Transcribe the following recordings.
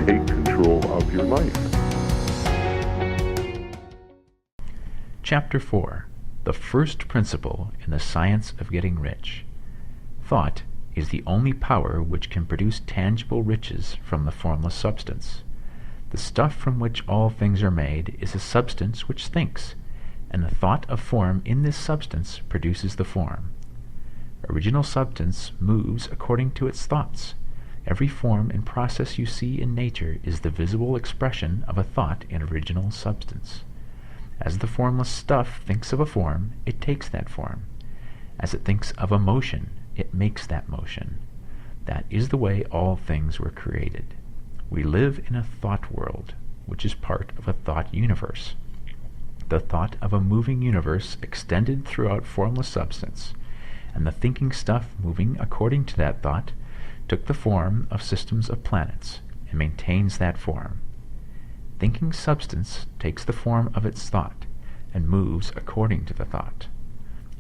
take control of your life. Chapter 4. The First Principle in the Science of Getting Rich. Thought is the only power which can produce tangible riches from the formless substance. The stuff from which all things are made is a substance which thinks, and the thought of form in this substance produces the form. Original substance moves according to its thoughts. Every form and process you see in nature is the visible expression of a thought in original substance. As the formless stuff thinks of a form, it takes that form. As it thinks of a motion, it makes that motion. That is the way all things were created. We live in a thought world, which is part of a thought universe. The thought of a moving universe extended throughout formless substance, and the thinking stuff moving according to that thought took the form of systems of planets and maintains that form. Thinking substance takes the form of its thought and moves according to the thought.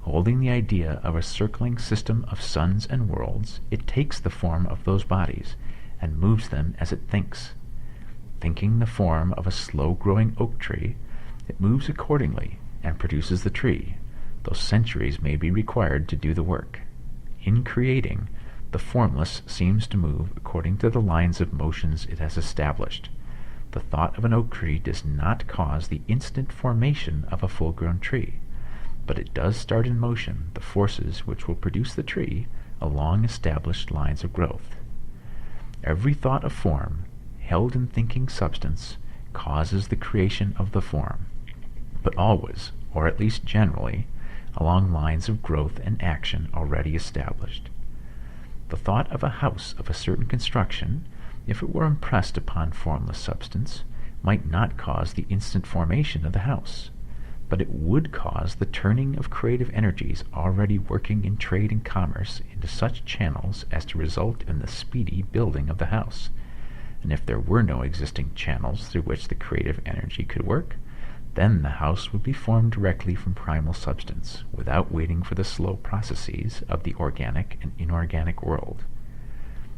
Holding the idea of a circling system of suns and worlds, it takes the form of those bodies and moves them as it thinks. Thinking the form of a slow-growing oak tree, it moves accordingly and produces the tree, though centuries may be required to do the work. In creating, the formless seems to move according to the lines of motions it has established. The thought of an oak tree does not cause the instant formation of a full-grown tree, but it does start in motion the forces which will produce the tree along established lines of growth. Every thought of form, held in thinking substance, causes the creation of the form, but always, or at least generally, along lines of growth and action already established. The thought of a house of a certain construction, if it were impressed upon formless substance, might not cause the instant formation of the house, but it would cause the turning of creative energies already working in trade and commerce into such channels as to result in the speedy building of the house. And if there were no existing channels through which the creative energy could work, then the house would be formed directly from primal substance, without waiting for the slow processes of the organic and inorganic world.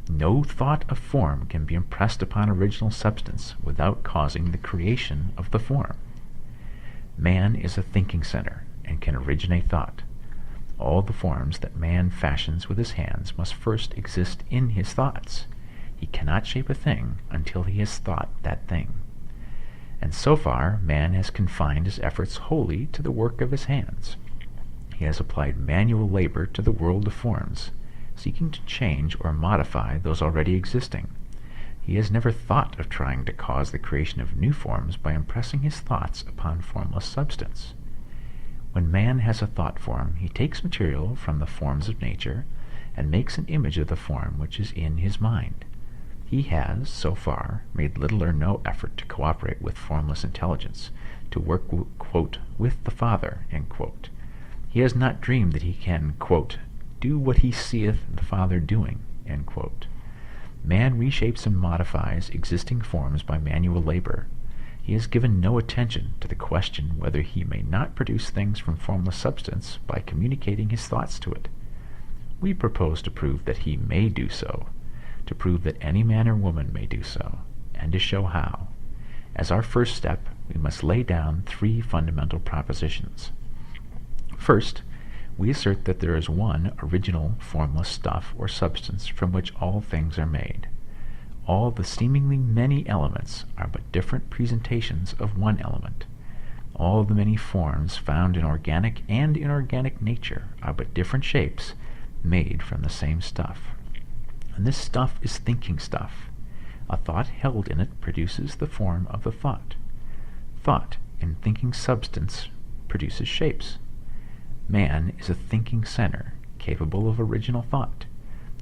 No thought of form can be impressed upon original substance without causing the creation of the form. Man is a thinking center and can originate thought. All the forms that man fashions with his hands must first exist in his thoughts. He cannot shape a thing until he has thought that thing. And so far, man has confined his efforts wholly to the work of his hands. He has applied manual labor to the world of forms, seeking to change or modify those already existing. He has never thought of trying to cause the creation of new forms by impressing his thoughts upon formless substance. When man has a thought form, he takes material from the forms of nature and makes an image of the form which is in his mind. He has, so far, made little or no effort to cooperate with formless intelligence, to work, quote, with the Father, end quote. He has not dreamed that he can, quote, do what he seeth the Father doing, end quote. Man reshapes and modifies existing forms by manual labor. He has given no attention to the question whether he may not produce things from formless substance by communicating his thoughts to it. We propose to prove that he may do so, to prove that any man or woman may do so, and to show how. As our first step, we must lay down 3 fundamental propositions. First, we assert that there is one original formless stuff or substance from which all things are made. All the seemingly many elements are but different presentations of one element. All the many forms found in organic and inorganic nature are but different shapes made from the same stuff. And this stuff is thinking stuff. A thought held in it produces the form of the thought. Thought in thinking substance produces shapes. Man is a thinking center, capable of original thought.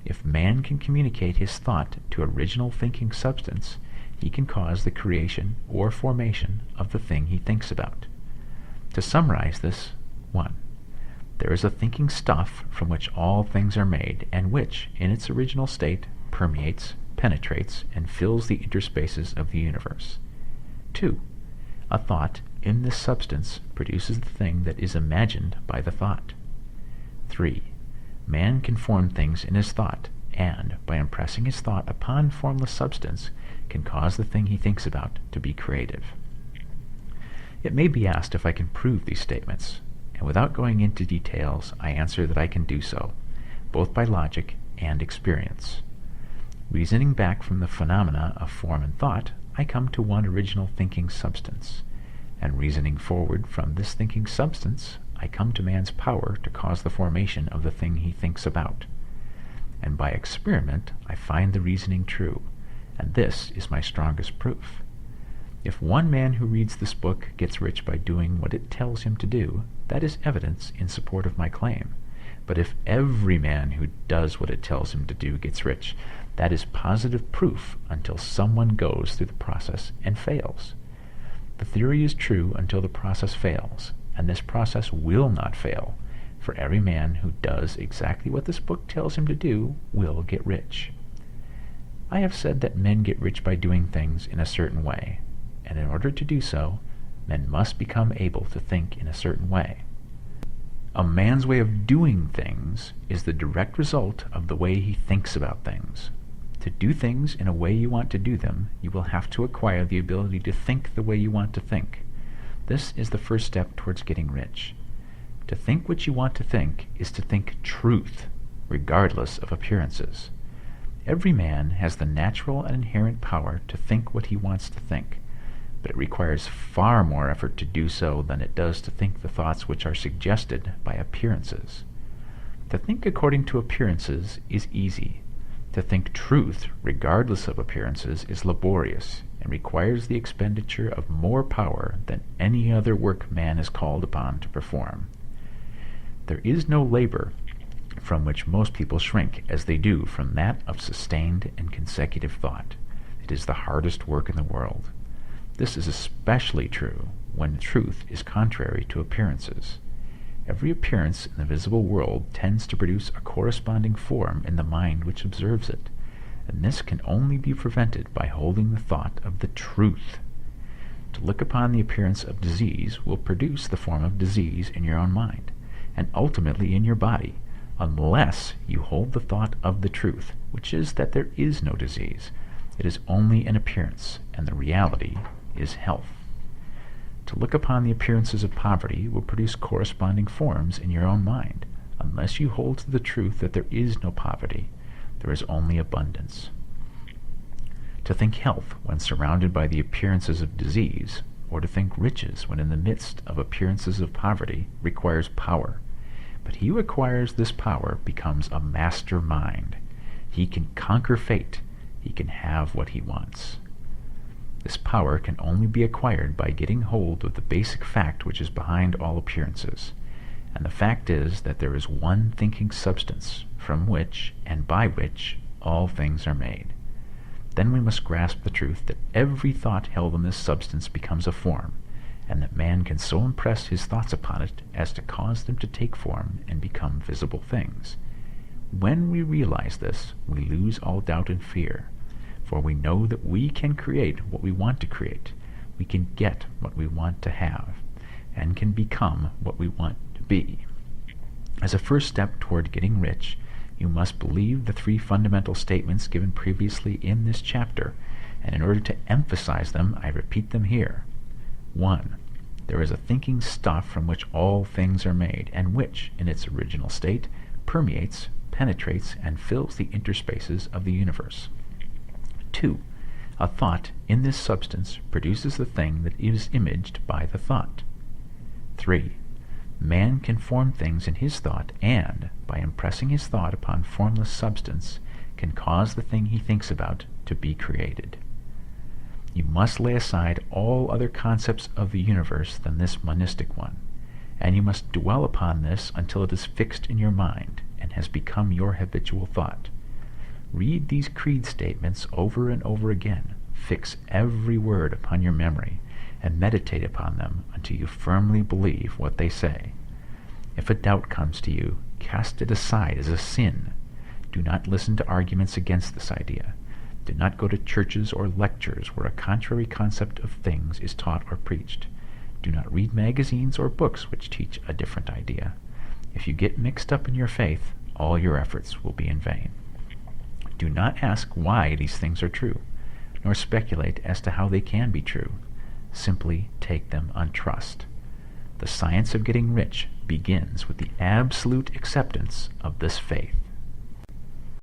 If man can communicate his thought to original thinking substance, he can cause the creation or formation of the thing he thinks about. To summarize this, 1. There is a thinking stuff from which all things are made, and which, in its original state, permeates, penetrates, and fills the interspaces of the universe. 2. A thought in this substance produces the thing that is imagined by the thought. 3. Man can form things in his thought, and, by impressing his thought upon formless substance, can cause the thing he thinks about to be creative. It may be asked if I can prove these statements, and without going into details, I answer that I can do so, both by logic and experience. Reasoning back from the phenomena of form and thought, I come to one original thinking substance, and reasoning forward from this thinking substance, I come to man's power to cause the formation of the thing he thinks about. And by experiment, I find the reasoning true, and this is my strongest proof. If one man who reads this book gets rich by doing what it tells him to do, that is evidence in support of my claim. But if every man who does what it tells him to do gets rich, that is positive proof until someone goes through the process and fails. The theory is true until the process fails, and this process will not fail, for every man who does exactly what this book tells him to do will get rich. I have said that men get rich by doing things in a certain way, and in order to do so, men must become able to think in a certain way. A man's way of doing things is the direct result of the way he thinks about things. To do things in a way you want to do them, you will have to acquire the ability to think the way you want to think. This is the first step towards getting rich. To think what you want to think is to think truth, regardless of appearances. Every man has the natural and inherent power to think what he wants to think, but it requires far more effort to do so than it does to think the thoughts which are suggested by appearances. To think according to appearances is easy. To think truth, regardless of appearances, is laborious and requires the expenditure of more power than any other work man is called upon to perform. There is no labor from which most people shrink as they do from that of sustained and consecutive thought. It is the hardest work in the world. This is especially true when truth is contrary to appearances. Every appearance in the visible world tends to produce a corresponding form in the mind which observes it, and this can only be prevented by holding the thought of the truth. To look upon the appearance of disease will produce the form of disease in your own mind, and ultimately in your body, unless you hold the thought of the truth, which is that there is no disease. It is only an appearance, and the reality is health. To look upon the appearances of poverty will produce corresponding forms in your own mind, unless you hold to the truth that there is no poverty, there is only abundance. To think health when surrounded by the appearances of disease, or to think riches when in the midst of appearances of poverty, requires power. But he who acquires this power becomes a master mind. He can conquer fate. He can have what he wants. This power can only be acquired by getting hold of the basic fact which is behind all appearances, and the fact is that there is one thinking substance from which and by which all things are made. Then we must grasp the truth that every thought held in this substance becomes a form, and that man can so impress his thoughts upon it as to cause them to take form and become visible things. When we realize this, we lose all doubt and fear, for we know that we can create what we want to create, we can get what we want to have, and can become what we want to be. As a first step toward getting rich, you must believe the three fundamental statements given previously in this chapter, and in order to emphasize them, I repeat them here. 1. There is a thinking stuff from which all things are made, and which, in its original state, permeates, penetrates, and fills the interspaces of the universe. 2. A thought in this substance produces the thing that is imaged by the thought. 3. Man can form things in his thought and, by impressing his thought upon formless substance, can cause the thing he thinks about to be created. You must lay aside all other concepts of the universe than this monistic one, and you must dwell upon this until it is fixed in your mind and has become your habitual thought. Read these creed statements over and over again, fix every word upon your memory, and meditate upon them until you firmly believe what they say. If a doubt comes to you, cast it aside as a sin. Do not listen to arguments against this idea. Do not go to churches or lectures where a contrary concept of things is taught or preached. Do not read magazines or books which teach a different idea. If you get mixed up in your faith, all your efforts will be in vain. Do not ask why these things are true, nor speculate as to how they can be true. Simply take them on trust. The science of getting rich begins with the absolute acceptance of this faith.